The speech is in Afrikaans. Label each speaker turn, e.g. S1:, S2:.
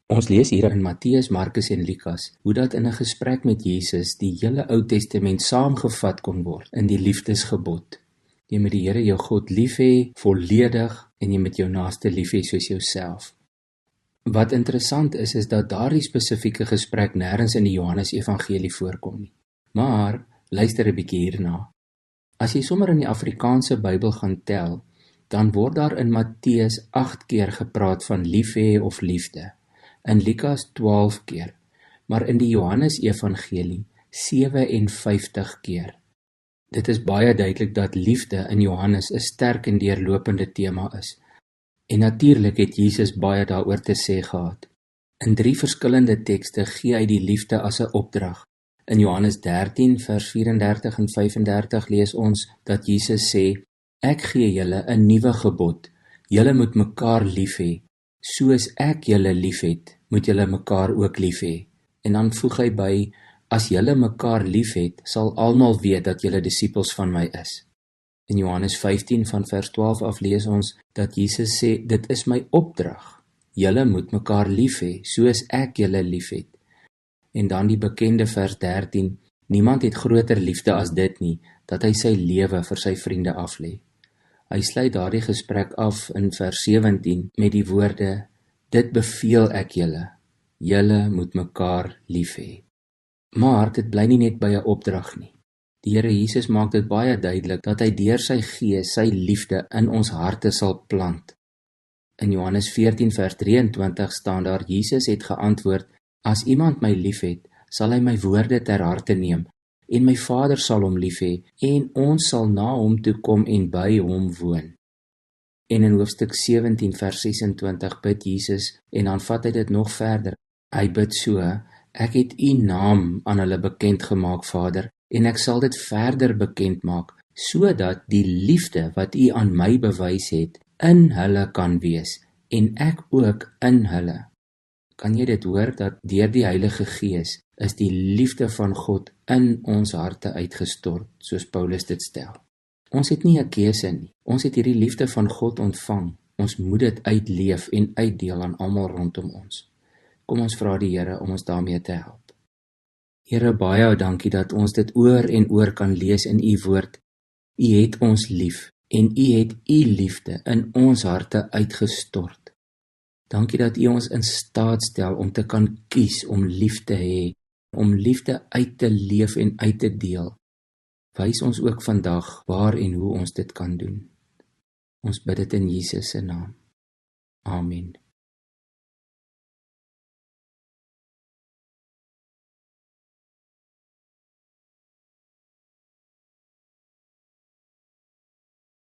S1: Ons lees hier in Matteus, Markus en Lukas hoe dat in 'n gesprek met Jesus die hele Ou Testament saamgevat kon word in die liefdesgebod. Jy moet die Here jou God lief hê, volledig, en jy moet jou naaste lief hê soos jouself. Wat interessant is dat daardie spesifieke gesprek nêrens in die Johannes Evangelie voorkom nie. Maar luister 'n bietjie hierna. As jy sommer in die Afrikaanse Bybel gaan tel, dan word daar in Matteus 8 keer gepraat van lief hê of liefde. In Lukas 12 keer, maar in die Johannes Evangelie 57 keer. Dit is baie duidelik dat liefde in Johannes 'n sterk en deurlopende tema is. En natuurlik het Jesus baie daaroor te sê gehad. In 3 verskillende tekste gee hy die liefde as 'n opdrag. In Johannes 13 vers 34 en 35 lees ons dat Jesus sê, ek gee julle 'n nuwe gebod, julle moet mekaar lief hê. Soos ek julle lief het, moet julle mekaar ook lief hê. En dan voeg hy by, as julle mekaar lief het, sal almal weet dat julle disippels van my is. In Johannes 15 van vers 12 af lees ons dat Jesus sê, dit is my opdrag. Julle moet mekaar lief hê, soos ek julle lief het. En dan die bekende vers 13, niemand het groter liefde as dit nie, dat hy sy lewe vir sy vriende aflê. Hy sluit daardie gesprek af in vers 17 met die woorde, dit beveel ek julle, julle moet mekaar lief hê. Maar dit bly nie net by 'n opdrag nie. Die Here Jesus maak dit baie duidelik dat hy deur sy Gees sy liefde in ons harte sal plant. In Johannes 14 vers 23 staan daar, Jesus het geantwoord, as iemand my liefhet, sal hy my woorde ter harte neem, en my Vader sal hom lief hê, en ons sal na hom toe kom en by hom woon. En in hoofstuk 17 vers 26 bid Jesus, en dan vat hy dit nog verder. Hy bid so, ek het u naam aan hulle bekend gemaak, Vader, en ek sal dit verder bekend maak, sodat die liefde wat u aan my bewys het, in hulle kan wees, en ek ook in hulle. Kan jy dit hoor, dat deur die Heilige Gees is die liefde van God in ons harte uitgestort, soos Paulus dit stel. Ons het nie 'n keuse nie, ons het hierdie liefde van God ontvang, ons moet dit uitleef en uitdeel aan almal rondom ons. Kom ons vra die Here om ons daarmee te help. Here, baie dankie dat ons dit oor en oor kan lees in u woord. U het ons lief en u het u liefde in ons harte uitgestort. Dankie dat u ons in staat stel om te kan kies om lief te hê, om liefde uit te leef en uit te deel. Wys ons ook vandag waar en hoe ons dit kan doen. Ons bid dit in Jesus se naam. Amen.